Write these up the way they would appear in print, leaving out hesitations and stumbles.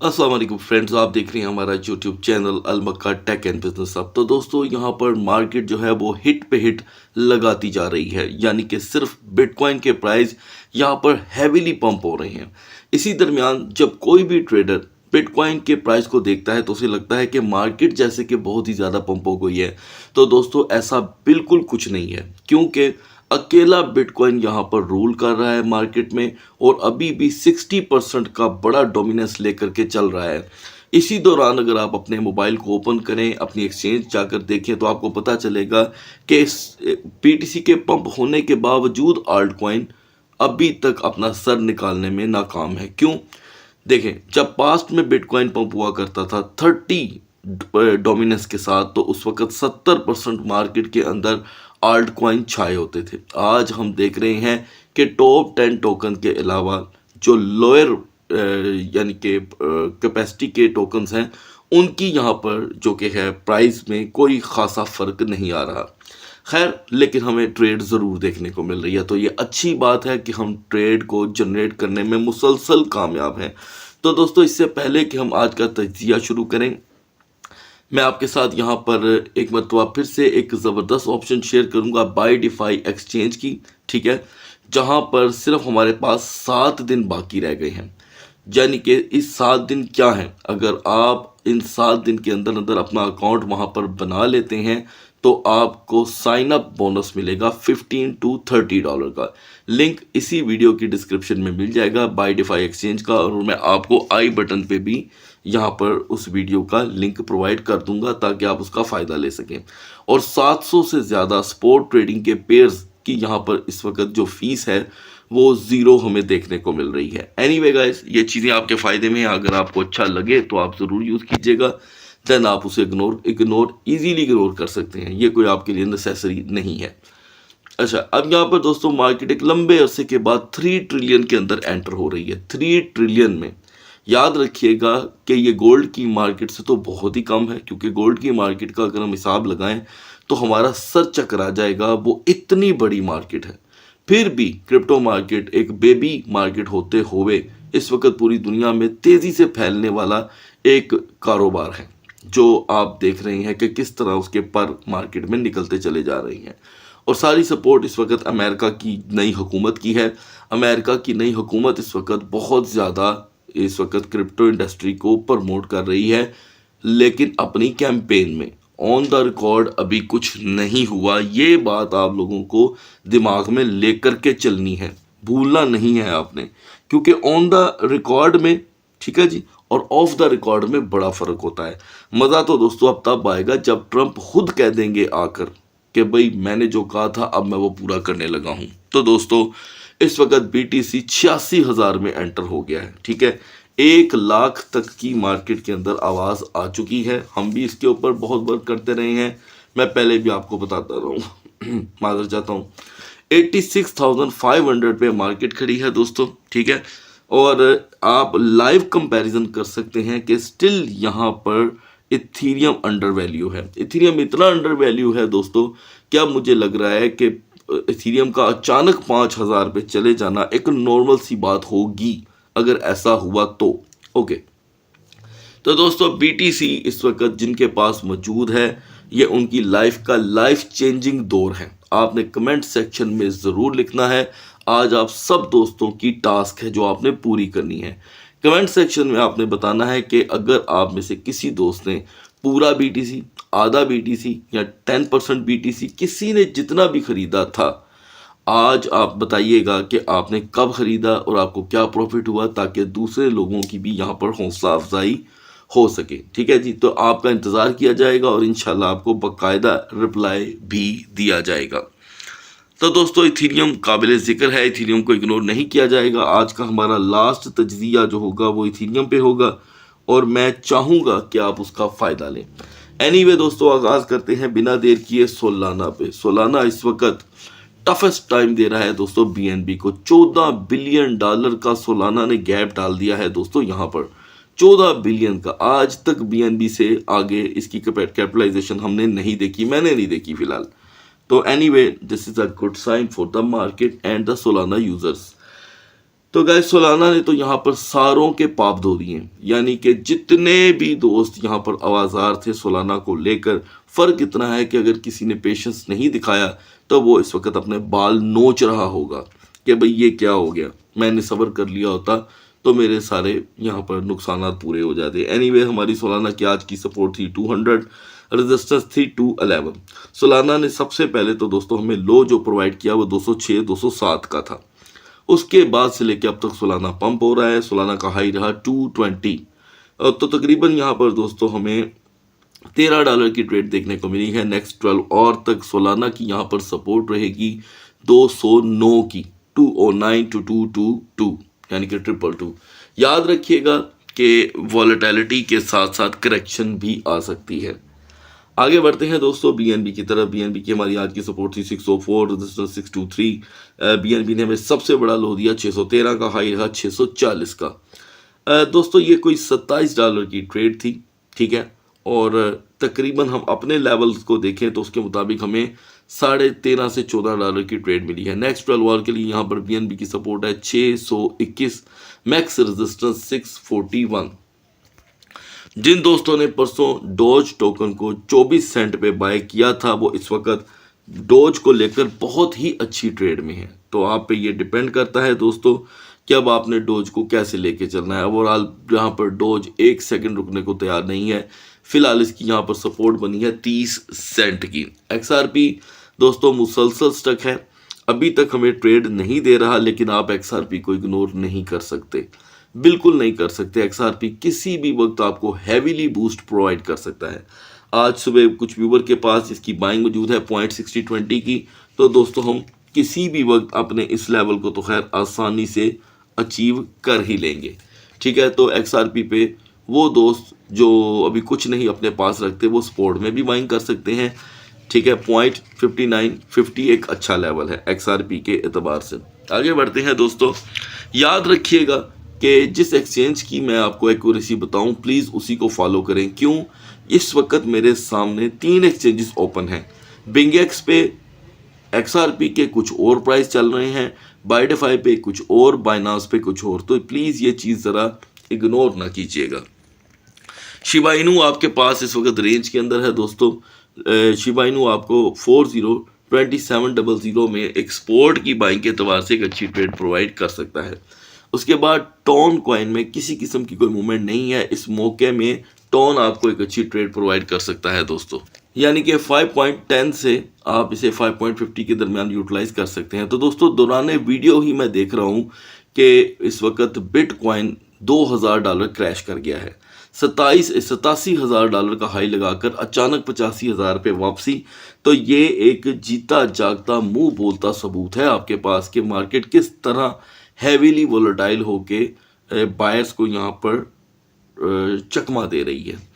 अस्सलाम वालेकुम फ्रेंड्स, आप देख रहे हैं हमारा YouTube channel Almakka tech and business hub. तो दोस्तों, यहाँ पर मार्केट जो है वो हिट पे हिट लगाती जा रही है, यानी कि सिर्फ बिटकॉइन के प्राइस यहाँ पर हैवीली पंप हो रहे हैं। इसी दरमियान जब कोई भी ट्रेडर बिटकॉइन के प्राइस को देखता है तो उसे लगता है कि मार्केट जैसे कि बहुत ही ज़्यादा पंप हो गई है। तो दोस्तों, ऐसा बिल्कुल कुछ नहीं है, क्योंकि अकेला बिटकॉइन यहाँ पर रूल कर रहा है मार्केट में और अभी भी 60% का बड़ा डोमिनेंस लेकर के चल रहा है। इसी दौरान अगर आप अपने मोबाइल को ओपन करें, अपनी एक्सचेंज जाकर देखें, तो आपको पता चलेगा कि बीटीसी के पंप होने के बावजूद आल्ट कॉइन अभी तक अपना सर निकालने में नाकाम है। क्यों? देखें, जब पास्ट में बिटकॉइन पंप हुआ करता था 30 डोमिनेंस के साथ, तो उस वक्त 70% मार्केट के अंदर आल्ट कॉइन छाए होते थे। आज हम देख रहे हैं कि टॉप 10 टोकन के अलावा जो लोअर यानी कि कैपेसिटी के टोकन्स हैं, उनकी यहाँ पर जो कि है प्राइस में कोई ख़ासा फ़र्क नहीं आ रहा। खैर, लेकिन हमें ट्रेड ज़रूर देखने को मिल रही है, तो ये अच्छी बात है कि हम ट्रेड को जनरेट करने में मुसलसल कामयाब हैं। तो दोस्तों, इससे पहले कि हम आज का तज्जिया शुरू करें, मैं आपके साथ यहाँ पर एक मरतबा फिर से एक ज़बरदस्त ऑप्शन शेयर करूँगा बाईडिफाई एक्सचेंज की, ठीक है, जहाँ पर सिर्फ हमारे पास 7 दिन बाकी रह गए हैं। यानी कि इस 7 दिन क्या हैं, अगर आप इन 7 दिन के अंदर अंदर अपना अकाउंट वहाँ पर बना लेते हैं तो आपको साइन अप बोनस मिलेगा $15 to $30 का। लिंक इसी वीडियो की डिस्क्रिप्शन में मिल जाएगा बाईडिफाई एक्सचेंज का, और मैं आपको आई बटन पे भी यहाँ पर उस वीडियो का लिंक प्रोवाइड कर दूंगा ताकि आप उसका फ़ायदा ले सकें। और 700 से ज़्यादा स्पॉट ट्रेडिंग के पेयर्स की यहाँ पर इस वक्त जो फीस है वो ज़ीरो हमें देखने को मिल रही है। एनीवे गाइस, ये चीज़ें आपके फ़ायदे में हैं। अगर आपको अच्छा लगे तो आप ज़रूर यूज़ कीजिएगा, देन आप उसे इग्नोर ईजीली इग्नोर कर सकते हैं। ये कोई आपके लिए नेसेसरी नहीं है। अच्छा, अब यहाँ पर दोस्तों मार्केट एक लंबे अरसे के बाद 3 ट्रिलियन के अंदर एंटर हो रही है। 3 ट्रिलियन में याद रखिएगा कि ये गोल्ड की मार्केट से तो बहुत ही कम है, क्योंकि गोल्ड की मार्केट का अगर हम हिसाब लगाएं तो हमारा सर चकरा जाएगा, वो इतनी बड़ी मार्केट है। फिर भी क्रिप्टो मार्केट एक बेबी मार्केट होते हुए इस वक्त पूरी दुनिया में तेज़ी से फैलने वाला एक कारोबार है, जो आप देख रहे हैं कि किस तरह उसके पर मार्केट में निकलते चले जा रही हैं। और सारी सपोर्ट इस वक्त अमेरिका की नई हुकूमत की है। अमेरिका की नई हुकूमत इस वक्त बहुत ज़्यादा इस वक्त क्रिप्टो इंडस्ट्री को प्रमोट कर रही है, लेकिन अपनी कैंपेन में ऑन द रिकॉर्ड अभी कुछ नहीं हुआ। ये बात आप लोगों को दिमाग में लेकर के चलनी है, भूलना नहीं है आपने, क्योंकि ऑन द रिकॉर्ड में, ठीक है जी, और ऑफ द रिकॉर्ड में बड़ा फ़र्क होता है। मज़ा तो दोस्तों अब तब आएगा जब ट्रंप खुद कह देंगे आकर कि भाई मैंने जो कहा था अब मैं वो पूरा करने लगा हूँ। तो दोस्तों, इस वक्त बीटीसी 86,000 में एंटर हो गया है, ठीक है। 1 लाख तक की मार्केट के अंदर आवाज़ आ चुकी है। हम भी इसके ऊपर बहुत वर्क करते रहे हैं, मैं पहले भी आपको बताता रहा हूँ। माजर चाहता हूँ। 86,500 पे मार्केट खड़ी है दोस्तों, ठीक है। और आप लाइव कंपैरिजन कर सकते हैं कि स्टिल यहाँ पर इथीरियम अंडर वैल्यू है। इथीरियम इतना अंडर वैल्यू है दोस्तों, क्या मुझे लग रहा है कि इथीरियम का अचानक 5,000 पे चले जाना एक नॉर्मल सी बात होगी अगर ऐसा हुआ तो। ओके, तो दोस्तों बीटीसी इस वक्त जिनके पास मौजूद है, ये उनकी लाइफ का लाइफ चेंजिंग दौर है। आपने कमेंट सेक्शन में ज़रूर लिखना है। आज आप सब दोस्तों की टास्क है जो आपने पूरी करनी है। कमेंट सेक्शन में आपने बताना है कि अगर आप में से किसी दोस्त ने पूरा बीटीसी, आधा बीटीसी या 10% बीटीसी, किसी ने जितना भी ख़रीदा था, आज आप बताइएगा कि आपने कब ख़रीदा और आपको क्या प्रॉफिट हुआ, ताकि दूसरे लोगों की भी यहाँ पर हौसला अफजाई हो सके, ठीक है जी। तो आपका इंतज़ार किया जाएगा और इंशाल्लाह आपको बाकायदा रिप्लाई भी दिया जाएगा। तो दोस्तों, इथीरियम काबिल ज़िक्र है, इथीरियम को इग्नोर नहीं किया जाएगा। आज का हमारा लास्ट तज्ज़िया जो होगा वो इथीरियम पे होगा और मैं चाहूँगा कि आप उसका फ़ायदा लें। एनीवे दोस्तों, आगाज़ करते हैं बिना देर किए सोलाना पे। सोलाना इस वक्त टफेस्ट टाइम दे रहा है दोस्तों बीएनबी को। $14 बिलियन का सोलाना ने गैप डाल दिया है दोस्तों। यहाँ पर 14 बिलियन का, आज तक बीएनबी से आगे इसकी कैपिटलाइजेशन हमने नहीं देखी, मैंने नहीं देखी फिलहाल। तो anyway, this is a good sign for the market and the Solana users. तो गाइस सोलाना ने तो यहाँ पर सारों के पाप धो दिए, यानी कि जितने भी दोस्त यहाँ पर आवाज़ार थे सोलाना को लेकर, फ़र्क इतना है कि अगर किसी ने पेशेंस नहीं दिखाया तो वो इस वक्त अपने बाल नोच रहा होगा कि भाई ये क्या हो गया, मैंने सब्र कर लिया होता तो मेरे सारे यहाँ पर नुकसान पूरे हो जाते। एनीवे हमारी सोलाना की आज की सपोर्ट थी 200, रेजिस्टेंस थी 211। सोलाना ने सबसे पहले तो दोस्तों हमें लो जो प्रोवाइड किया वो 206 207 का था। उसके बाद से लेके अब तक सोलाना पंप हो रहा है। सोलाना का हाई रहा 220। तो तकरीबन यहाँ पर दोस्तों हमें $13 की ट्रेड देखने को मिली है। नेक्स्ट 12 और तक सोलाना की यहाँ पर सपोर्ट रहेगी 209 की, 209 टू 222, यानी कि 222। याद रखिएगा कि वॉलेटिलिटी के साथ साथ करेक्शन भी आ सकती है। आगे बढ़ते हैं दोस्तों बीएनबी की तरफ। बीएनबी की हमारी आज की सपोर्ट थी 604, रेजिस्टेंस 623। बीएनबी ने हमें सबसे बड़ा लो दिया 613 का, हाई रहा 640 का। दोस्तों ये कोई $27 की ट्रेड थी, ठीक है, और तकरीबन हम अपने लेवल्स को देखें तो उसके मुताबिक हमें $13.5 से $14 की ट्रेड मिली है। नेक्स्ट 12 आवर के लिए यहाँ पर बीएनबी की सपोर्ट है 621, मैक्स रेजिस्टेंस 641। जिन दोस्तों ने परसों डोज टोकन को 24 सेंट पे बाय किया था वो इस वक्त डोज को लेकर बहुत ही अच्छी ट्रेड में है। तो आप पे ये डिपेंड करता है दोस्तों कि अब आपने डोज को कैसे लेके चलना है। ओवरऑल यहाँ पर डोज 1 सेकंड रुकने को तैयार नहीं है। फिलहाल इसकी यहाँ पर सपोर्ट बनी है 30 सेंट की। XRP दोस्तों मुसलसल स्टक है, अभी तक हमें ट्रेड नहीं दे रहा, लेकिन आप XRP को इग्नोर नहीं कर सकते, बिल्कुल नहीं कर सकते। XRP किसी भी वक्त आपको हैवीली बूस्ट प्रोवाइड कर सकता है। आज सुबह कुछ व्यूवर के पास इसकी बाइंग मौजूद है 0.6020 की, तो दोस्तों हम किसी भी वक्त अपने इस लेवल को तो खैर आसानी से अचीव कर ही लेंगे, ठीक है। तो XRP पे वो दोस्त जो अभी कुछ नहीं अपने पास रखते वो स्पोर्ट में भी बाइंग कर सकते हैं, ठीक है। 0.5950 एक अच्छा लेवल है XRP के एतबार से। आगे बढ़ते हैं दोस्तों, याद रखिएगा कि जिस एक्सचेंज की मैं आपको एक्यूरेसी बताऊं प्लीज़ उसी को फॉलो करें। क्यों? इस वक्त मेरे सामने 3 एक्सचेंजेस ओपन हैं। बिंगेक्स पे XRP के कुछ और प्राइस चल रहे हैं, बाइडेफाई पे कुछ और, बाइनांस पे कुछ और, तो प्लीज़ ये चीज़ ज़रा इग्नोर ना कीजिएगा। शिबा इनू आपके पास इस वक्त रेंज के अंदर है दोस्तों। शिबा इनू आपको 402700 में एक्सपोर्ट की बाइंग के एतबार से एक अच्छी ट्रेड प्रोवाइड कर सकता है। उसके बाद टोन कॉइन में किसी किस्म की कोई मूवमेंट नहीं है। इस मौके में टोन आपको एक अच्छी ट्रेड प्रोवाइड कर सकता है दोस्तों, यानी कि 5.10 से आप इसे 5.50 के दरमियान यूटिलाइज कर सकते हैं। तो दोस्तों दौरान वीडियो ही मैं देख रहा हूँ कि इस वक्त बिटकॉइन $2000 क्रैश कर गया है। $87,000 का हाई लगाकर अचानक 85,000 पे वापसी। तो ये एक जीता जागता मुंह बोलता सबूत है आपके पास कि मार्केट किस तरह हैवीली वोलेटाइल होके बायर्स को यहाँ पर चकमा दे रही है।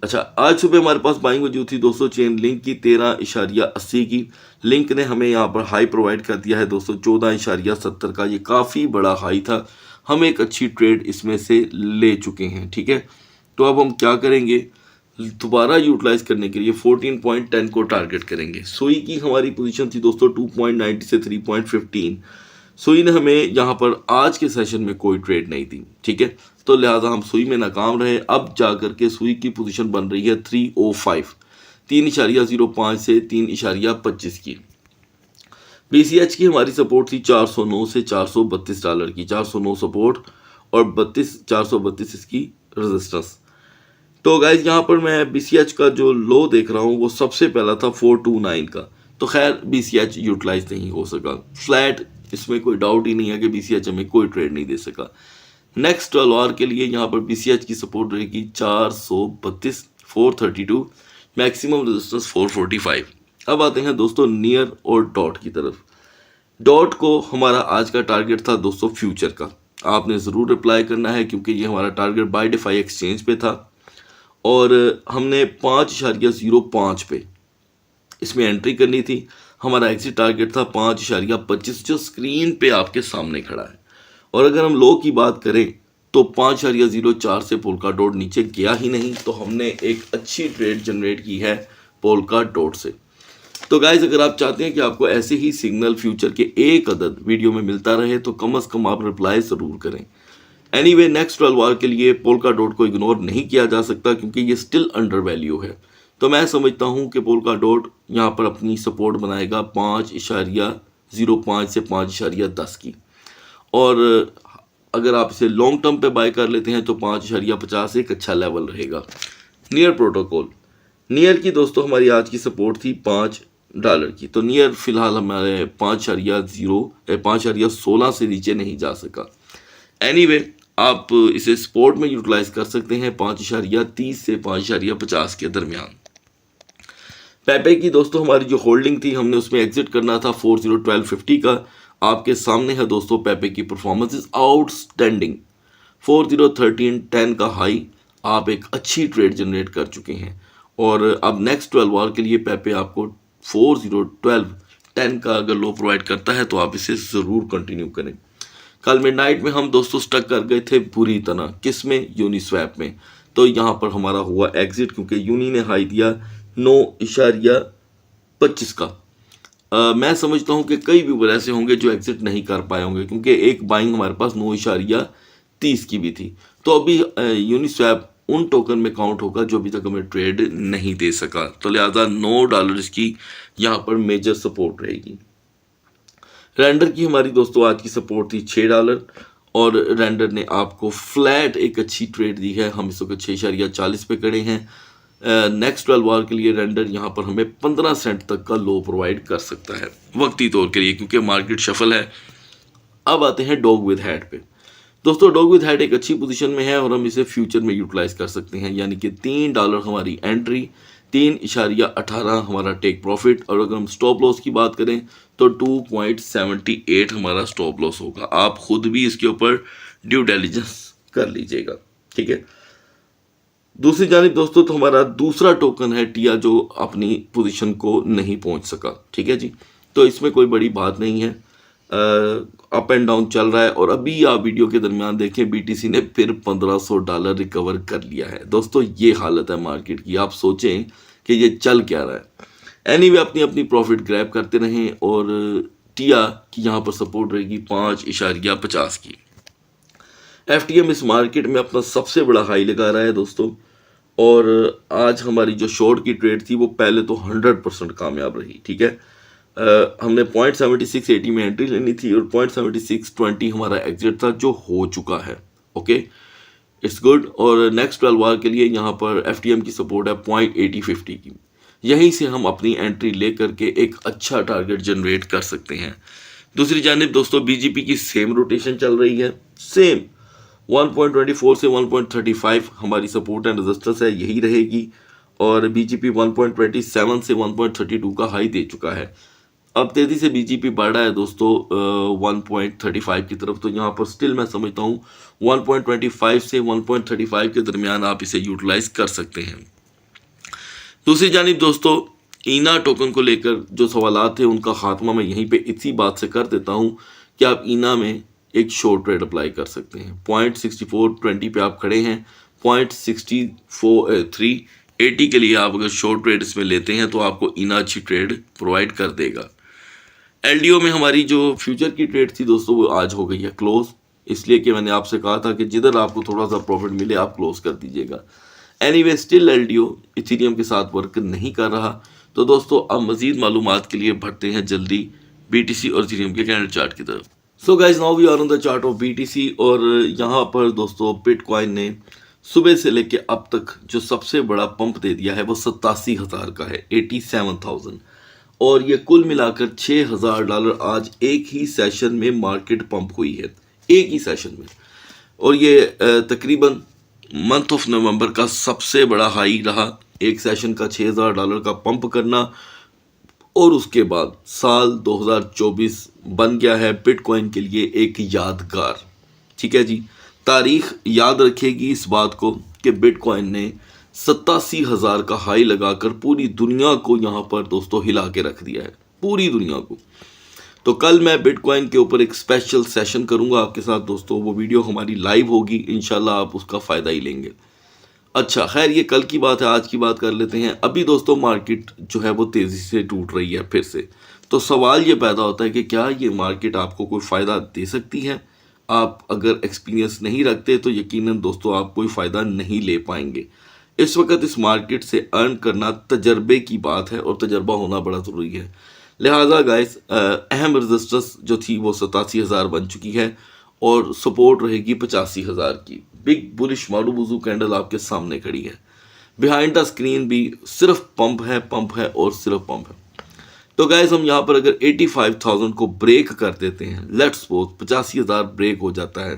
अच्छा, आज सुबह हमारे पास बाइंग मौजूद थी दोस्तों चेन लिंक की 13.80 की। लिंक ने हमें यहाँ पर हाई प्रोवाइड कर दिया है दोस्तों 14.70 का। ये काफ़ी बड़ा हाई था, हम एक अच्छी ट्रेड इसमें से ले चुके हैं, ठीक है। तो अब हम क्या करेंगे, दोबारा यूटिलाइज करने के लिए 14.10 को टारगेट करेंगे। सुई की हमारी पोजीशन थी दोस्तों 2.90 से 3.15। सुई ने हमें यहाँ पर आज के सेशन में कोई ट्रेड नहीं दी, ठीक है, तो लिहाजा हम सुई में नाकाम रहे। अब जाकर के सुई की पोजीशन बन रही है 305, 3.05 से 3.25 की। BCH की हमारी सपोर्ट थी 409 से $432 की, 409 सपोर्ट और 432 इसकी रेजिस्टेंस। तो गाइज यहाँ पर मैं BCH का जो लो देख रहा हूँ वो सबसे पहला था 429 का, तो खैर BCH यूटिलाइज नहीं हो सका। फ्लैट, इसमें कोई डाउट ही नहीं है कि BCH हमें कोई ट्रेड नहीं दे सका। नेक्स्ट 12 आवर के लिए यहाँ पर BCH की सपोर्ट रहेगी 432, 432, मैक्सिमम रेजिस्टेंस 445। अब आते हैं दोस्तों नियर और डॉट की तरफ। डॉट को हमारा आज का टारगेट था दोस्तों फ्यूचर का, आपने ज़रूर रिप्लाई करना है क्योंकि ये हमारा टारगेट बाइडेफाई एक्सचेंज पे था और हमने 5.05 पे इसमें एंट्री करनी थी। हमारा एग्जिट टारगेट था 5.25 जो स्क्रीन पे आपके सामने खड़ा है। और अगर हम लो की बात करें तो 5.04 से पोल्का डॉट नीचे गया ही नहीं, तो हमने एक अच्छी ट्रेड जनरेट की है पोल्का डॉट से। तो गाइज अगर आप चाहते हैं कि आपको ऐसे ही सिग्नल फ्यूचर के एक अदद वीडियो में मिलता रहे तो कम से कम आप रिप्लाई ज़रूर करें। एनीवे नेक्स्ट 12 आवर के लिए पोल्का डॉट को इग्नोर नहीं किया जा सकता क्योंकि ये स्टिल अंडर वैल्यू है। तो मैं समझता हूँ कि पोल्का डॉट यहाँ पर अपनी सपोर्ट बनाएगा 5.05 से 5.10 की, और अगर आप इसे लॉन्ग टर्म पे बाय कर लेते हैं तो 5.50 एक अच्छा लेवल रहेगा। नियर प्रोटोकॉल, नियर की दोस्तों हमारी आज की सपोर्ट थी $5 की, तो नियर फिलहाल हमारे 5.16 से नीचे नहीं जा सका। एनीवे आप इसे सपोर्ट में यूटिलाइज कर सकते हैं 5.30 से 5.50 के दरमियान। पेपे की दोस्तों हमारी जो होल्डिंग थी हमने उसमें एग्जिट करना था 401250 का। आपके सामने है दोस्तों पेपे की परफॉर्मेंस इज आउटस्टैंडिंग। 401310 का हाई आप एक अच्छी ट्रेड जनरेट कर चुके हैं, और अब नेक्स्ट 12 आवर के लिए पेपे आपको 401210 का अगर लो प्रोवाइड करता है तो आप इसे ज़रूर कंटिन्यू करें। कल मिडनाइट में हम दोस्तों स्टक कर गए थे बुरी तरह, किस में, यूनिस्वैप में। तो यहाँ पर हमारा हुआ एग्जिट क्योंकि यूनी ने हाई दिया 9.25 का। मैं समझता हूँ कि कई व्यूवर ऐसे होंगे जो एग्जिट नहीं कर पाए होंगे क्योंकि एक बाइंग हमारे पास 9.30 की भी थी। तो अभी यूनिस्वैप उन टोकन में काउंट होगा जो अभी तक हमें ट्रेड नहीं दे सका, तो लिहाजा $9 की यहाँ पर मेजर सपोर्ट रहेगी। रेंडर की हमारी दोस्तों आज की सपोर्ट थी $6, और रेंडर ने आपको फ्लैट एक अच्छी ट्रेड दी है। हम इस वक्त 6.40 पे खड़े हैं। नेक्स्ट 12 आवर के लिए रेंडर यहाँ पर हमें 15 सेंट तक का लो प्रोवाइड कर सकता है वक्ती तौर के लिए क्योंकि मार्केट शफल है। अब आते हैं डॉग विद हेड पे। दोस्तों डॉग विद हेड एक अच्छी पोजीशन में है और हम इसे फ्यूचर में यूटिलाइज कर सकते हैं, यानी कि $3 हमारी एंट्री, 3.18 हमारा टेक प्रॉफिट, और अगर हम स्टॉप लॉस की बात करें तो 2.78 हमारा स्टॉप लॉस होगा। आप खुद भी इसके ऊपर ड्यू डिलिजेंस कर लीजिएगा, ठीक है। दूसरी जानिब दोस्तों तो हमारा दूसरा टोकन है टिया जो अपनी पोजीशन को नहीं पहुंच सका, ठीक है जी। तो इसमें कोई बड़ी बात नहीं है, अप एंड डाउन चल रहा है, और अभी आप वीडियो के दरमियान देखें बीटीसी ने फिर $1500 रिकवर कर लिया है। दोस्तों ये हालत है मार्केट की, आप सोचें कि ये चल क्या रहा है। एनीवे अपनी अपनी प्रॉफिट ग्रैब करते रहें, और टिया की यहाँ पर सपोर्ट रहेगी 5.50 की। एफटीएम इस मार्केट में अपना सबसे बड़ा हाई लगा रहा है दोस्तों, और आज हमारी जो शॉर्ट की ट्रेड थी वो पहले तो 100% कामयाब रही, ठीक है। हमने 0.7680 में एंट्री लेनी थी और 0.7620 हमारा एग्जिट था जो हो चुका है, ओके, इट्स गुड। और नेक्स्ट 12 आवर के लिए यहाँ पर एफटीएम की सपोर्ट है 0.8050 की। यहीं से हम अपनी एंट्री ले करके एक अच्छा टारगेट जनरेट कर सकते हैं। दूसरी जानिब दोस्तों बीजीपी की सेम रोटेशन चल रही है, सेम 1.24 से 1.35 हमारी सपोर्ट एंड रेजिस्टेंस है, यही रहेगी। और बीजीपी 1.27 से 1.32 का हाई दे चुका है। अब तेज़ी से बीजीपी बढ़ रहा है दोस्तों 1.35 की तरफ, तो यहाँ पर स्टिल मैं समझता हूँ 1.25 से 1.35 के दरमियान आप इसे यूटिलाइज कर सकते हैं। दूसरी जानिब दोस्तों ईना टोकन को लेकर जो सवालात थे उनका खात्मा मैं यहीं पे इसी बात से कर देता हूँ कि आप ईना में एक शॉर्ट ट्रेड अप्लाई कर सकते हैं। 0.6420 पे आप खड़े हैं, 0.64 के लिए आप अगर शॉर्ट ट्रेड इसमें लेते हैं तो आपको ईना अच्छी ट्रेड प्रोवाइड कर देगा। एलडीओ में हमारी जो फ्यूचर की ट्रेड थी दोस्तों वो आज हो गई है क्लोज, इसलिए कि मैंने आपसे कहा था कि जिधर आपको थोड़ा सा प्रॉफिट मिले आप क्लोज कर दीजिएगा। एनीवे स्टिल एलडीओ इथेरियम के साथ वर्क नहीं कर रहा। तो दोस्तों अब मजीद मालूमात के लिए बढ़ते हैं जल्दी बीटीसी और इथेरियम के कैंडल चार्ट की तरफ। So guys now we are on the chart of BTC, और यहाँ पर दोस्तों बिटकॉइन ने सुबह से लेके अब तक जो सबसे बड़ा पंप दे दिया है वो 87,000 का है, 87,000, और ये कुल मिलाकर $6,000 आज एक ही सेशन में मार्केट पंप हुई है, एक ही सेशन में। और ये तकरीबन मंथ ऑफ नवंबर का सबसे बड़ा हाई रहा, एक सेशन का $6,000 का पंप करना। और उसके बाद साल 2024 बन गया है बिटकॉइन के लिए एक यादगार, ठीक है जी। तारीख याद रखेगी इस बात को कि बिटकॉइन ने 87,000 का हाई लगाकर पूरी दुनिया को यहाँ पर दोस्तों हिला के रख दिया है, पूरी दुनिया को। तो कल मैं बिटकॉइन के ऊपर एक स्पेशल सेशन करूँगा आपके साथ दोस्तों, वो वीडियो हमारी लाइव होगी, इंशाल्लाह आप उसका फ़ायदा ही लेंगे। अच्छा खैर ये कल की बात है, आज की बात कर लेते हैं। अभी दोस्तों मार्केट जो है वो तेज़ी से टूट रही है फिर से। तो सवाल ये पैदा होता है कि क्या ये मार्केट आपको कोई फ़ायदा दे सकती है? आप अगर एक्सपीरियंस नहीं रखते तो यकीनन दोस्तों आप कोई फ़ायदा नहीं ले पाएंगे। इस वक्त इस मार्केट से अर्न करना तजर्बे की बात है और तजर्बा होना बड़ा ज़रूरी है। लिहाजा गाइस अहम रजिस्टर्स जो थी वो 87,000 बन चुकी है और सपोर्ट रहेगी 85,000 की। बिग बुलिश मारूबुजू कैंडल आपके सामने खड़ी है। बिहाइंड द स्क्रीन भी सिर्फ पंप है और सिर्फ पंप है। तो गाइज हम यहाँ पर अगर 85,000 को ब्रेक कर देते हैं, लेट्स सपोज 85,000 ब्रेक हो जाता है,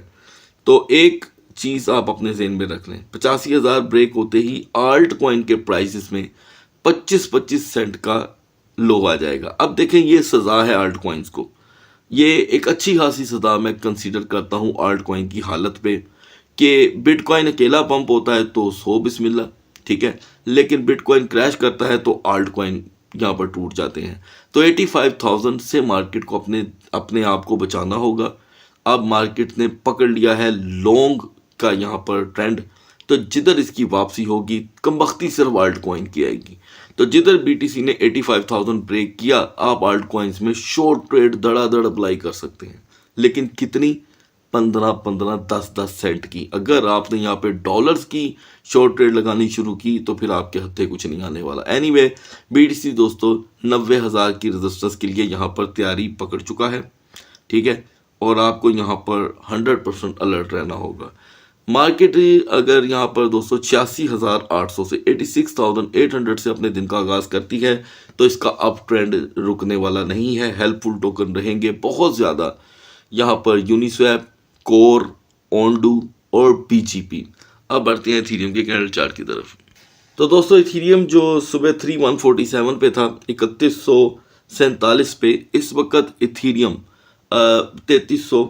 तो एक चीज़ आप अपने ज़हन में रख लें, 85,000 ब्रेक होते ही आल्ट कॉइन के प्राइसेस में 25-25 सेंट का लो आ जाएगा। अब देखें ये सज़ा है आल्ट कॉइन्स को, ये एक अच्छी खासी सज़ा मैं कंसीडर करता हूँ आल्ट कॉइन की हालत पे कि बिटकॉइन अकेला पंप होता है तो सो बिस्मिल्लाह, ठीक है, लेकिन बिटकॉइन क्रैश करता है तो आल्ट कॉइन यहाँ पर टूट जाते हैं। तो 85,000 से मार्केट को अपने आप को बचाना होगा। अब मार्केट ने पकड़ लिया है लॉन्ग का यहाँ पर ट्रेंड, तो जिधर इसकी वापसी होगी कमबख्ती सिर्फ आल्ट कॉइन की आएगी। तो जिधर बीटीसी ने 85,000 ब्रेक किया, आप आल्ट कॉइन्स में शॉर्ट ट्रेड धड़ाधड़ अप्लाई कर सकते हैं, लेकिन कितनी? 15-15, 10-10 सेंट की। अगर आपने यहाँ पे डॉलर्स की शॉर्ट ट्रेड लगानी शुरू की तो फिर आपके हत्थे कुछ नहीं आने वाला। एनीवे बीटीसी दोस्तों 90,000 की रजिस्टेंस के लिए यहाँ पर तैयारी पकड़ चुका है, ठीक है, और आपको यहाँ पर 100% अलर्ट रहना होगा। मार्केट अगर यहाँ पर दोस्तों 86,800 से 86,800 से अपने दिन का आगाज़ करती है तो इसका अप ट्रेंड रुकने वाला नहीं है। हेल्पफुल टोकन रहेंगे बहुत ज़्यादा यहाँ पर, यूनिस्वैप, कोर, ओंडू और बीजीपी। अब बढ़ते हैं इथीरियम के कैंडल चार्ट की तरफ। तो दोस्तों इथीरियम जो सुबह 3147 पे था, 3147 पे, इस वक्त इथीरियम 3300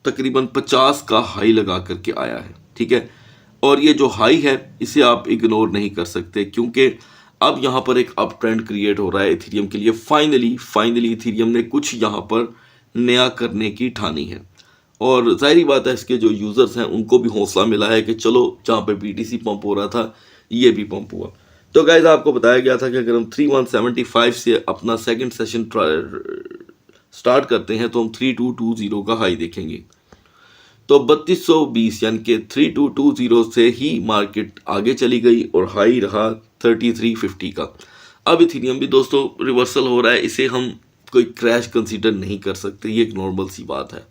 तकरीबन 50 का हाई लगा करके आया है, ठीक है। और ये जो हाई है इसे आप इग्नोर नहीं कर सकते क्योंकि अब यहाँ पर एक अप ट्रेंड क्रिएट हो रहा है इथीरियम के लिए। फाइनली इथीरियम ने कुछ यहाँ पर नया करने की ठानी है और जाहिर बात है इसके जो यूज़र्स हैं उनको भी हौसला मिला है कि चलो जहाँ पे बीटीसी पंप हो रहा था ये भी पंप हुआ। तो गाइज आपको बताया गया था कि अगर हम 3175 से अपना सेकंड सेशन स्टार्ट करते हैं तो हम 3220 का हाई देखेंगे। तो 3220 यानी कि 3220 से ही मार्केट आगे चली गई और हाई रहा 3350 का। अब इथीरियम भी दोस्तों रिवर्सल हो रहा है, इसे हम कोई क्रैश कंसीडर नहीं कर सकते, ये एक नॉर्मल सी बात है।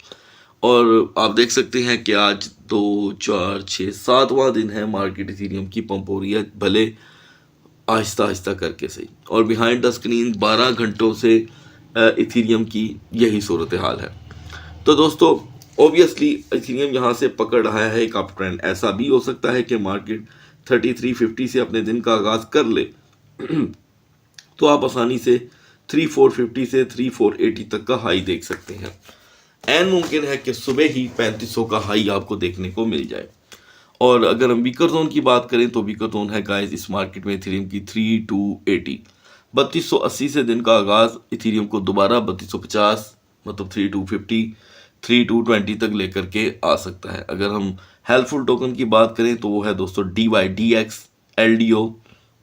और आप देख सकते हैं कि आज 2, 4, 6, 7वां दिन है मार्केट इथीरियम की पंप हो रही है, भले आहिस्ता आहिस्ता करके सही। और बिहाइंड द स्क्रीन 12 घंटों से इथीरियम की यही सूरत हाल है। तो दोस्तों ऑब्वियसली इथीरियम यहाँ से पकड़ रहा है एक अप ट्रेंड। ऐसा भी हो सकता है कि मार्केट 3350 से अपने दिन का आगाज़ कर ले तो आप आसानी से 3450 से 3480 तक का हाई देख सकते हैं। एन मुमकिन है कि सुबह ही 3500 का हाई आपको देखने को मिल जाए। और अगर हम वीकर जोन की बात करें तो वीकर जोन है गाइस इस मार्केट में इथीरियम की 3280, 3280 से दिन का आगाज़ इथीरियम को दोबारा 3250 मतलब 3250, 3220 तक लेकर के आ सकता है। अगर हम हेल्पफुल टोकन की बात करें तो वो है दोस्तों DYDX, LDO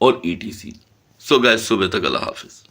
और ETC। सो गाइस सुबह तक अल्लाह हाफिज़।